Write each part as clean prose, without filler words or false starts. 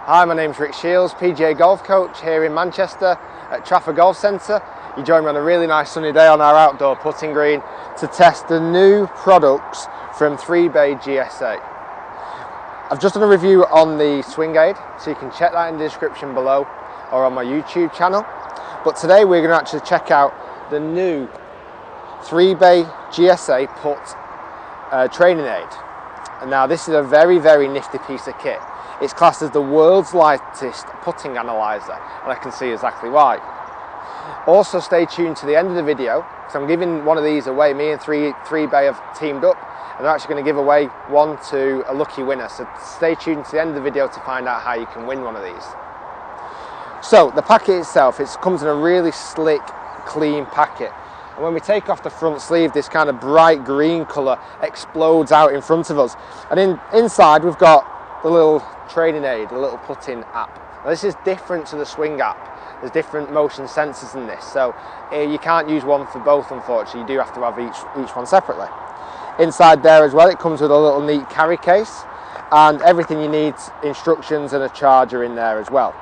Hi, my name's Shiels PGA golf coach here in Manchester at Trafford Golf Centre. You join me on a really nice sunny day on our outdoor putting green to test the new products from 3-Bay GSA. I've just done a review on the swing aid, so you can check that in the description below or on my YouTube channel. But today we're going to actually check out the new 3-Bay GSA Putt training aid. And now this is a very, very nifty piece of kit. It's classed as the world's lightest putting analyzer, and I can see exactly why. Also stay tuned to the end of the video, because I'm giving one of these away. Me and 3-Bay have teamed up, and they're actually going to give away one to a lucky winner. So stay tuned to the end of the video to find out how you can win one of these. So the packet itself, it comes in a really slick, clean packet. And when we take off the front sleeve, this kind of bright green colour explodes out in front of us. And inside we've got the little training aid, the little putting app. Now this is different to the swing app. There's different motion sensors in this, so you can't use one for both, unfortunately. You do have to have each one separately. Inside there as well, it comes with a little neat carry case, and everything you need, instructions and a charger in there as well.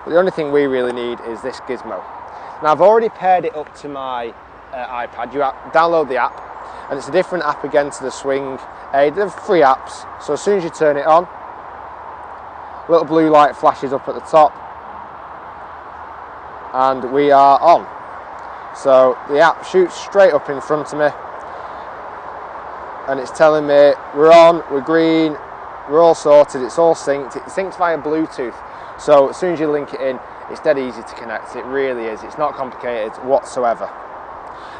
But the only thing we really need is this gizmo. Now I've already paired it up to my iPad. You download the app, and it's a different app again to the swing aid. They're free apps, so as soon as you turn it on, little blue light flashes up at the top, and we are on. So the app shoots straight up in front of me, and it's telling me we're on, we're green, we're all sorted, it's all synced. It syncs via Bluetooth, so as soon as you link it in, it's dead easy to connect. It really is. It's not complicated whatsoever.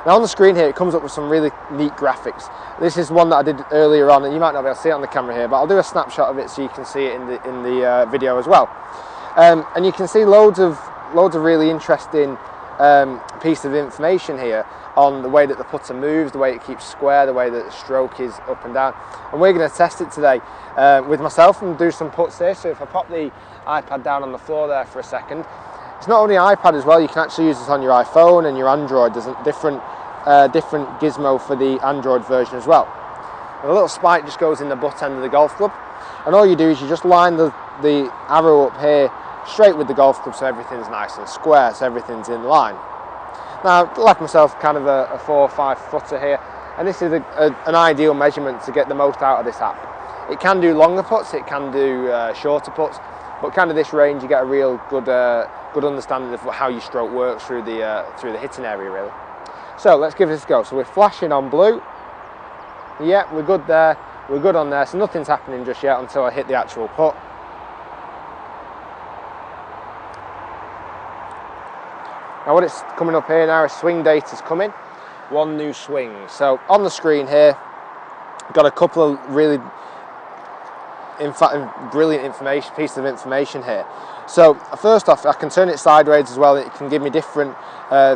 Now on the screen here, it comes up with some really neat graphics. This is one that I did earlier on, and you might not be able to see it on the camera here, but I'll do a snapshot of it so you can see it in the video as well. And you can see loads of really interesting pieces of information here on the way that the putter moves, the way it keeps square, the way that the stroke is up and down. And we're going to test it today with myself and do some putts here. So if I pop the iPad down on the floor there for a second, it's not only iPad as well, you can actually use this on your iPhone and your Android. There's a different gizmo for the Android version as well. And a little spike just goes in the butt end of the golf club, and all you do is you just line the arrow up here straight with the golf club so everything's nice and square, so everything's in line. Now, like myself, kind of a 4 or 5 footer here, and this is an ideal measurement to get the most out of this app. It can do longer putts, it can do shorter putts, but kind of this range you get a real good understanding of how your stroke works through the hitting area really. So let's give this a go. So we're flashing on blue. Yeah, we're good there. We're good on there. So nothing's happening just yet until I hit the actual putt. Now what it's coming up here now is swing data's coming. One new swing. So on the screen here, got a couple of really brilliant pieces of information here. So first off, I can turn it sideways as well. It can give me different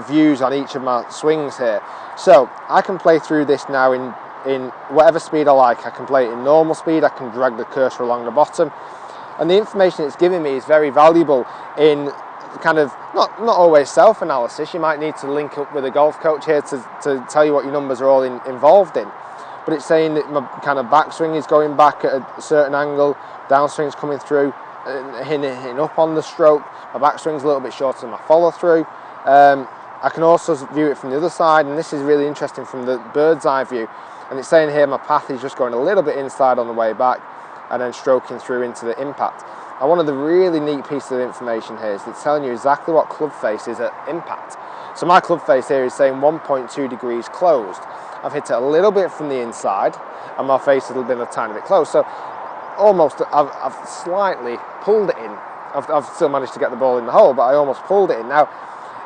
views on each of my swings here. So I can play through this now in whatever speed I like. I can play it in normal speed. I can drag the cursor along the bottom, and the information it's giving me is very valuable in kind of not always self-analysis. You might need to link up with a golf coach here to tell you what your numbers are all involved in. But it's saying that my kind of backswing is going back at a certain angle, downswing's coming through, hitting up on the stroke. My backswing's a little bit shorter than my follow through. I can also view it from the other side, and this is really interesting from the bird's eye view. And it's saying here my path is just going a little bit inside on the way back and then stroking through into the impact. Now one of the really neat pieces of information here is it's telling you exactly what club face is at impact. So my club face here is saying 1.2 degrees closed. I've hit it a little bit from the inside, and my face has been a tiny bit closed. So almost, I've slightly pulled it in. I've still managed to get the ball in the hole, but I almost pulled it in. Now,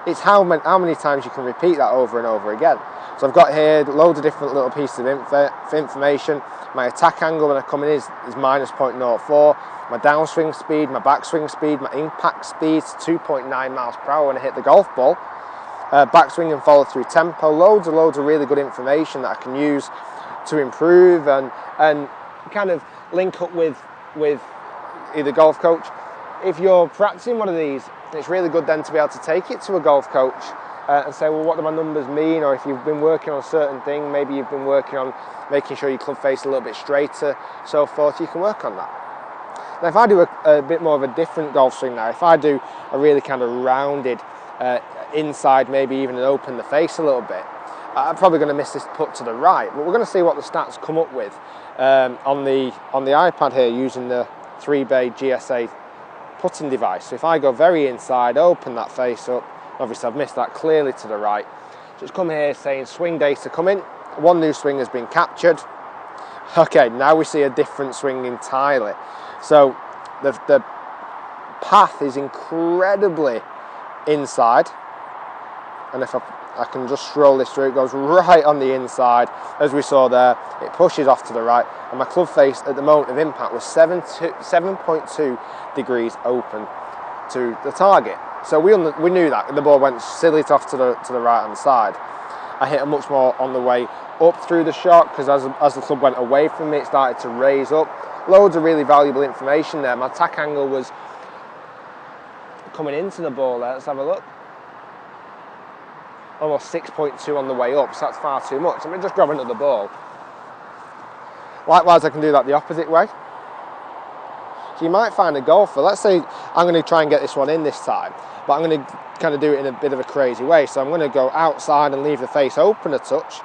it's how many times you can repeat that over and over again. So I've got here loads of different little pieces of information. My attack angle when I come in is minus 0.04. My downswing speed, my backswing speed, my impact speed is 2.9 miles per hour when I hit the golf ball. Backswing and follow through tempo, loads of really good information that I can use to improve and kind of link up with either golf coach. If you're practicing one of these, it's really good then to be able to take it to a golf coach and say, well, what do my numbers mean? Or if you've been working on a certain thing, maybe you've been working on making sure your club face a little bit straighter, so forth, you can work on that. Now if I do a bit more of a different golf swing now, if I do a really kind of rounded inside, maybe even open the face a little bit, I'm probably going to miss this putt to the right. But we're going to see what the stats come up with on the iPad here using the 3-bay GSA putting device. So if I go very inside, open that face up, obviously I've missed that clearly to the right. So it's come here saying swing data coming. One new swing has been captured. Okay, now we see a different swing entirely. So the path is incredibly inside, and if I can just scroll this through, it goes right on the inside, as we saw there. It pushes off to the right, and my club face at the moment of impact was 7.2 degrees open to the target. So we knew that the ball went silly off to the right hand side. I hit it much more on the way up through the shot, because as the club went away from me, it started to raise up. Loads of really valuable information there. My tack angle was coming into the ball there. Let's have a look. Almost 6.2 on the way up, so that's far too much. I mean, just grab another ball. Likewise, I can do that the opposite way. So you might find a golfer, let's say I'm going to try and get this one in this time, but I'm going to kind of do it in a bit of a crazy way. So I'm going to go outside and leave the face open a touch,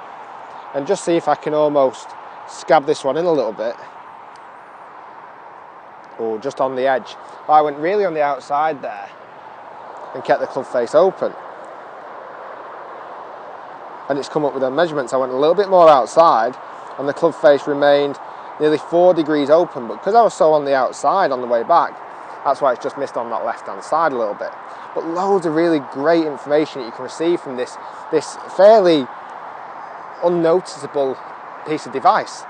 and just see if I can almost scab this one in a little bit. Or just on the edge. But I went really on the outside there and kept the club face open. And it's come up with the measurements. I went a little bit more outside and the club face remained nearly 4 degrees open, but because I was so on the outside on the way back, that's why it's just missed on that left hand side a little bit. But loads of really great information that you can receive from this fairly unnoticeable piece of device.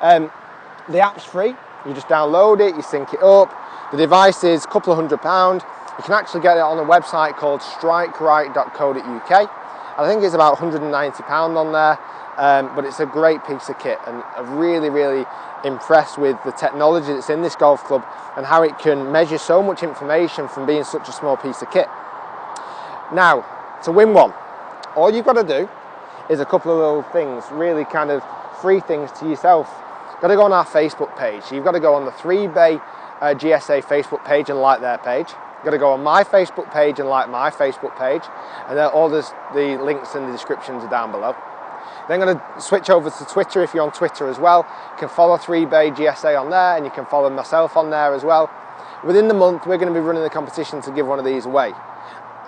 The app's free. You just download it, you sync it up. The device is a couple of £100. You can actually get it on a website called strikeright.co.uk. I think it's about £190 on there, but it's a great piece of kit, and I'm really, really impressed with the technology that's in this golf club and how it can measure so much information from being such a small piece of kit. Now, to win one, all you've got to do is a couple of little things, really kind of free things to yourself. You've got to go on our Facebook page. You've got to go on the 3-bay GSA Facebook page and like their page. You've got to go on my Facebook page and like my Facebook page, and all the links and the descriptions are down below. Then I'm going to switch over to Twitter if you're on Twitter as well. You can follow 3-bay GSA on there, and you can follow myself on there as well. Within the month, we're going to be running a competition to give one of these away.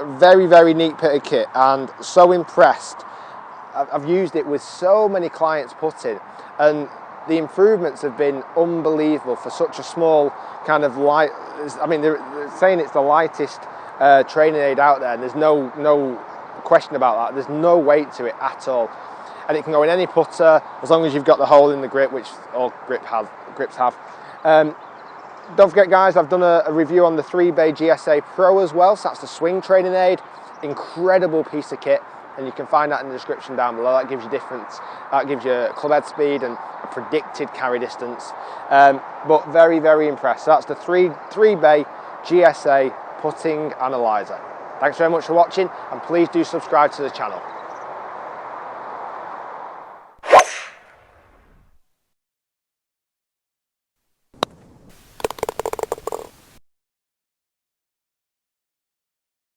A very, very neat bit of kit, and so impressed. I've used it with so many clients putting, and the improvements have been unbelievable for such a small kind of light. I mean, they're saying it's the lightest training aid out there, and there's no question about that. There's no weight to it at all, and it can go in any putter as long as you've got the hole in the grip, which all grips have. Don't forget, guys, I've done a review on the 3-bay GSA Pro as well, so that's the swing training aid. Incredible piece of kit, and you can find that in the description down below. That gives you that gives you club head speed and a predicted carry distance. But very, very impressed. So that's the 3-bay GSA putting analyzer. Thanks very much for watching, and please do subscribe to the channel.